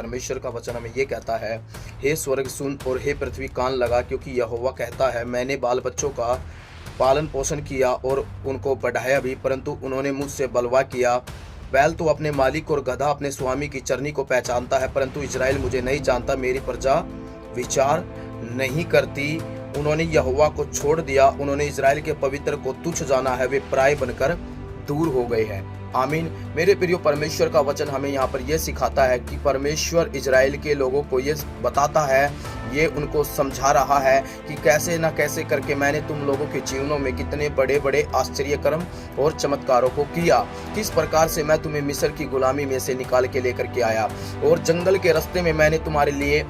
परमेश्वर का वचन हमें ये कहता है, हे स्वर्ग सुन और हे पृथ्वी कान लगा, क्योंकि यहोवा कहता है, मैंने बाल बच्चों का पालन पोषण किया और उनको बढ़ाया भी, परंतु उन्होंने मुझसे बलवा किया। बैल तो अपने मालिक और गधा अपने स्वामी की चरनी को पहचानता है, परंतु इजराइल मुझे नहीं जानता, मेरी प्रजा विचार नहीं करती। उन्होंने यहोवा को छोड़ दिया, उन्होंने इजराइल के पवित्र को तुच्छ जाना है, वे पराए बनकर दूर हो गए हैं। आमीन। मेरे प्रियो, परमेश्वर का वचन हमें यहाँ पर यह सिखाता है कि परमेश्वर इजराइल के लोगों को ये बताता है, ये उनको समझा रहा है कि कैसे ना कैसे करके मैंने तुम लोगों के जीवनों में कितने बड़े बड़े आश्चर्य कर्म और चमत्कारों को किया, किस प्रकार से मैं तुम्हें मिस्र की गुलामी में से निकाल के लेकर के आया, और जंगल के रास्ते में मैंने तुम्हारे लिए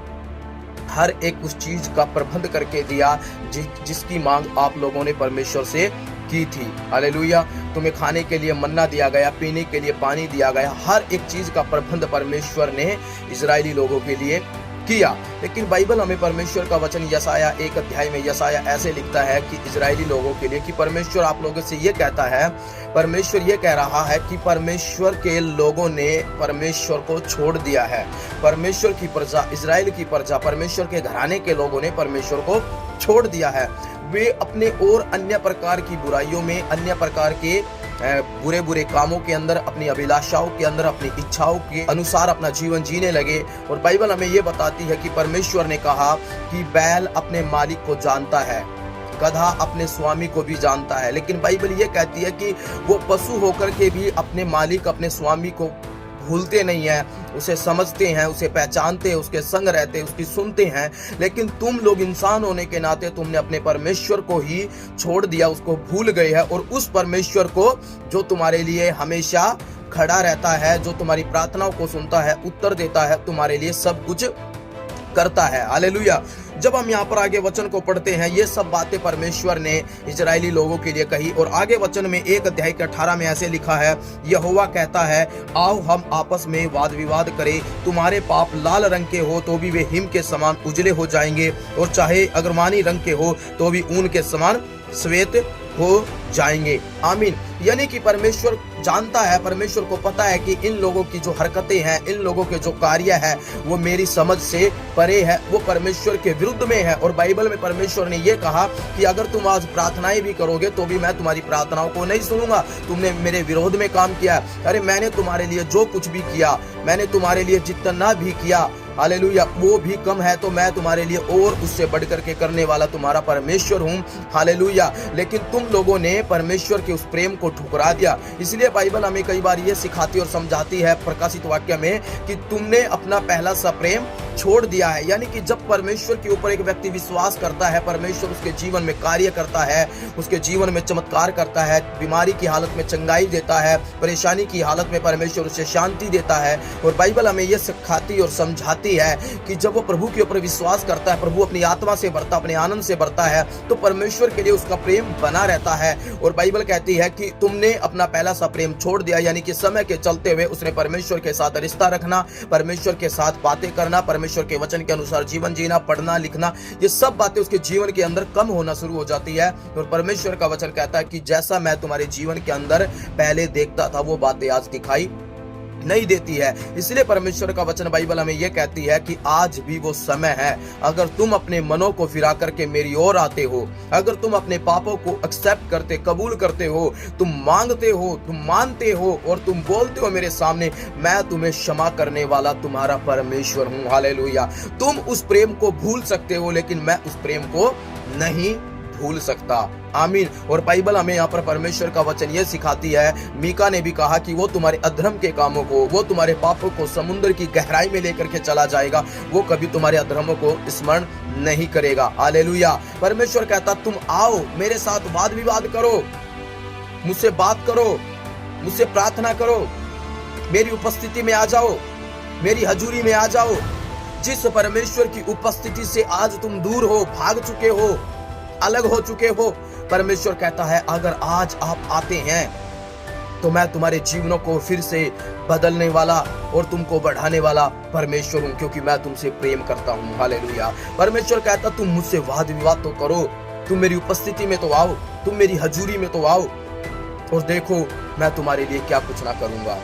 हर एक उस चीज का प्रबंध करके दिया जिसकी मांग आप लोगों ने परमेश्वर से की थी। हालेलुया। तुम्हें खाने के लिए मन्ना दिया गया, पीने के लिए पानी दिया गया, हर एक चीज का प्रबंध परमेश्वर ने इजरायली लोगों के लिए किया। लेकिन बाइबल हमें परमेश्वर का वचन यशाया 1 अध्याय में यशाया ऐसे लिखता है कि इजरायली लोगों के लिए कि परमेश्वर आप लोगों से ये कहता है, परमेश्वर ये कह रहा है कि परमेश्वर के लोगों ने परमेश्वर को छोड़ दिया है। परमेश्वर की प्रजा, इजराइल की प्रजा, परमेश्वर के घराने के लोगों ने परमेश्वर को छोड़ दिया है। वे अपने और अन्य प्रकार की बुराइयों में, अन्य प्रकार के बुरे बुरे कामों के अंदर, अपनी अभिलाषाओं के अंदर, अपनी इच्छाओं के अनुसार अपना जीवन जीने लगे। और बाइबल हमें ये बताती है कि परमेश्वर ने कहा कि बैल अपने मालिक को जानता है, गधा अपने स्वामी को भी जानता है, लेकिन बाइबल ये कहती है कि वो पशु होकर के भी अपने मालिक, अपने स्वामी को भूलते नहीं है, उसे समझते हैं, उसे पहचानते हैं, उसके संग रहते हैं, उसकी सुनते हैं। लेकिन तुम लोग इंसान होने के नाते तुमने अपने परमेश्वर को ही छोड़ दिया, उसको भूल गए हैं। और उस परमेश्वर को जो तुम्हारे लिए हमेशा खड़ा रहता है, जो तुम्हारी प्रार्थनाओं को सुनता है, उत्तर देता है, तुम्हारे लिए सब कुछ करता है। हालेलुया। जब हम यहाँ पर आगे वचन को पढ़ते हैं, ये सब बातें परमेश्वर ने इजरायली लोगों के लिए कही। और आगे वचन में 1 अध्याय के 18 में ऐसे लिखा है, यहोवा कहता है, आओ हम आपस में वाद विवाद करें, तुम्हारे पाप लाल रंग के हो तो भी वे हिम के समान उजले हो जाएंगे, और चाहे अगरमानी रंग के हो तो भी ऊन के समान श्वेत हो जाएंगे। आमीन। यानी कि परमेश्वर जानता है, परमेश्वर को पता है कि इन लोगों की जो हरकतें हैं, इन लोगों के जो कार्य है, वो मेरी समझ से परे है, वो परमेश्वर के विरुद्ध में है। और बाइबल में परमेश्वर ने ये कहा कि अगर तुम आज प्रार्थनाएं भी करोगे तो भी मैं तुम्हारी प्रार्थनाओं को नहीं सुनूंगा, तुमने मेरे विरोध में काम किया। अरे मैंने तुम्हारे लिए जो कुछ भी किया, मैंने तुम्हारे लिए जितना भी किया, हालेलुया, वो भी कम है, तो मैं तुम्हारे लिए और उससे बढ़कर के करने वाला तुम्हारा परमेश्वर हूँ। हालेलुया। लेकिन तुम लोगों ने परमेश्वर के उस प्रेम को ठुकरा दिया। इसलिए बाइबल हमें कई बार ये सिखाती और समझाती है प्रकाशित वाक्य में कि तुमने अपना पहला सा प्रेम छोड़ दिया है। यानी कि जब परमेश्वर के ऊपर एक व्यक्ति विश्वास करता है, परमेश्वर उसके जीवन में कार्य करता है, उसके जीवन में चमत्कार करता है, बीमारी की हालत में चंगाई देता है, परेशानी की हालत में परमेश्वर उसे शांति देता है। और बाइबल हमें यह सिखाती और समझाती है कि जब वो प्रभु के ऊपर विश्वास करता है, प्रभु अपनी आत्मा से भरता, अपने आनंद से भरता है, तो परमेश्वर के लिए उसका प्रेम बना रहता है। और बाइबल कहती है कि तुमने अपना पहला सा प्रेम छोड़ दिया। यानी कि समय के चलते हुए उसने परमेश्वर के साथ रिश्ता रखना, परमेश्वर के साथ बातें करना, परमेश्वर के वचन के अनुसार जीवन जीना, पढ़ना लिखना, ये सब बातें उसके जीवन के अंदर कम होना शुरू हो जाती है। और परमेश्वर का वचन कहता है कि जैसा मैं तुम्हारे जीवन के अंदर पहले देखता था, वो बातें आज दिखाई नहीं देती है। इसलिए परमेश्वर का वचन बाइबल हमें यह कहती है कि आज भी वो समय है, अगर तुम अपने मनों को फिरा करके मेरी ओर आते हो, अगर तुम अपने पापों को एक्सेप्ट करते, कबूल करते हो, तुम मांगते हो, तुम मानते हो और तुम बोलते हो मेरे सामने, मैं तुम्हें क्षमा करने वाला तुम्हारा परमेश्वर हूँ। हालेलुया। तुम उस प्रेम को भूल सकते हो, लेकिन मैं उस प्रेम को नहीं भूल सकता। आमीन। और बाइबल हमें यहाँ पर परमेश्वर का वचन ये सिखाती है, मीका ने भी कहा कि वो तुम्हारे अधर्म के कामों को, वो तुम्हारे पापों को समुद्र की गहराई में लेकर के चला जाएगा, वो कभी तुम्हारे अधर्मों को स्मरण नहीं करेगा। हालेलुया। परमेश्वर कहता, तुम आओ मेरे साथ वाद विवाद करो, मुझसे बात करो, मुझसे प्रार्थना करो, मेरी उपस्थिति में आ जाओ, मेरी हजूरी में आ जाओ। जिस परमेश्वर की उपस्थिति से आज तुम दूर हो, भाग चुके हो, अलग हो चुके हो, परमेश्वर कहता है अगर आज आप आते हैं तो मैं तुम्हारे जीवनों को फिर से बदलने वाला और तुमको बढ़ाने वाला परमेश्वर हूं, क्योंकि मैं तुमसे प्रेम करता हूं। हालेलुया। परमेश्वर कहता तुम मुझसे वाद विवाद तो करो, तुम मेरी उपस्थिति में तो आओ, तुम मेरी हजूरी में तो आओ, और देखो मैं तुम्हारे लिए क्या कुछ ना करूंगा।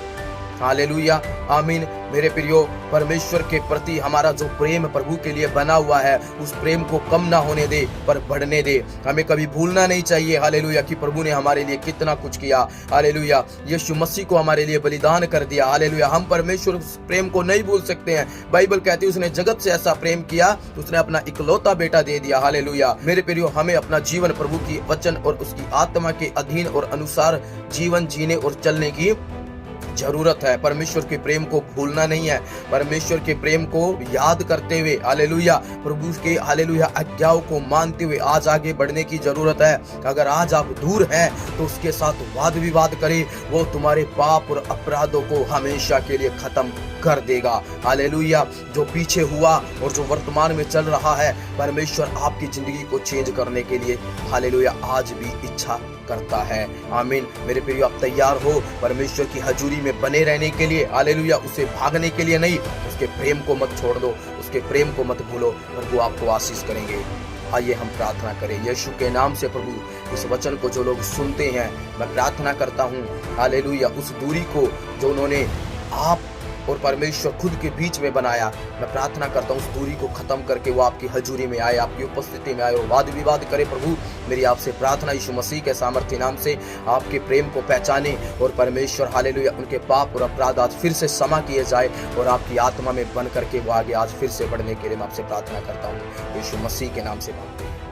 हालेलुया। आमीन। मेरे प्रियो, परमेश्वर के प्रति हमारा जो प्रेम प्रभु के लिए बना हुआ है, उस प्रेम को कम ना होने दे पर बढ़ने दे। हमें कभी भूलना नहीं चाहिए, हालेलुया, कि प्रभु ने हमारे लिए कितना कुछ किया। हालेलुया, यीशु मसीह को हमारे लिए बलिदान कर दिया। हालेलुया, हम परमेश्वर उस प्रेम को नहीं भूल सकते हैं। बाइबल कहती है उसने जगत से ऐसा प्रेम किया, उसने अपना इकलौता बेटा दे दिया। हालेलुया, मेरे प्रियो, हमें अपना जीवन प्रभु की वचन और उसकी आत्मा के अधीन और अनुसार जीवन जीने और चलने की जरूरत है। परमेश्वर के प्रेम को भूलना नहीं है, परमेश्वर के प्रेम को याद करते हुए, हालेलुया, प्रभु के हालेलुया आज्ञाओं को मानते हुए आज आगे बढ़ने की जरूरत है। अगर आज आप दूर हैं तो उसके साथ वाद विवाद करें, वो तुम्हारे पाप और अपराधों को हमेशा के लिए खत्म कर देगा। हालेलुया, जो पीछे हुआ और जो वर्तमान में चल रहा है, परमेश्वर आपकी जिंदगी को चेंज करने के लिए हालेलुया आज भी इच्छा करता है। आमीन। मेरे प्रियो, आप तैयार हो परमेश्वर की हजूरी में बने रहने के लिए? हालेलुया, उसे भागने के लिए नहीं, उसके प्रेम को मत छोड़ दो, उसके प्रेम को मत भूलो, प्रभु आपको आशीष करेंगे। आइए हम प्रार्थना करें। यीशु के नाम से प्रभु, इस वचन को जो लोग सुनते हैं, मैं प्रार्थना करता हूँ, हालेलुया, उस दूरी को जो उन्होंने आप और परमेश्वर खुद के बीच में बनाया, मैं प्रार्थना करता हूँ उस दूरी को खत्म करके वो आपकी हजूरी में आए, आपकी उपस्थिति में आए और वाद विवाद करे। प्रभु, मेरी आपसे प्रार्थना यीशु मसीह के सामर्थ्य नाम से आपके प्रेम को पहचाने और परमेश्वर हालेलुया उनके पाप और अपराध आज फिर से क्षमा किए जाए और आपकी आत्मा में बन करके वो आगे आज फिर से बढ़ने के लिए मैं आपसे प्रार्थना करता हूँ, यीशु मसीह के नाम से मांगते हैं।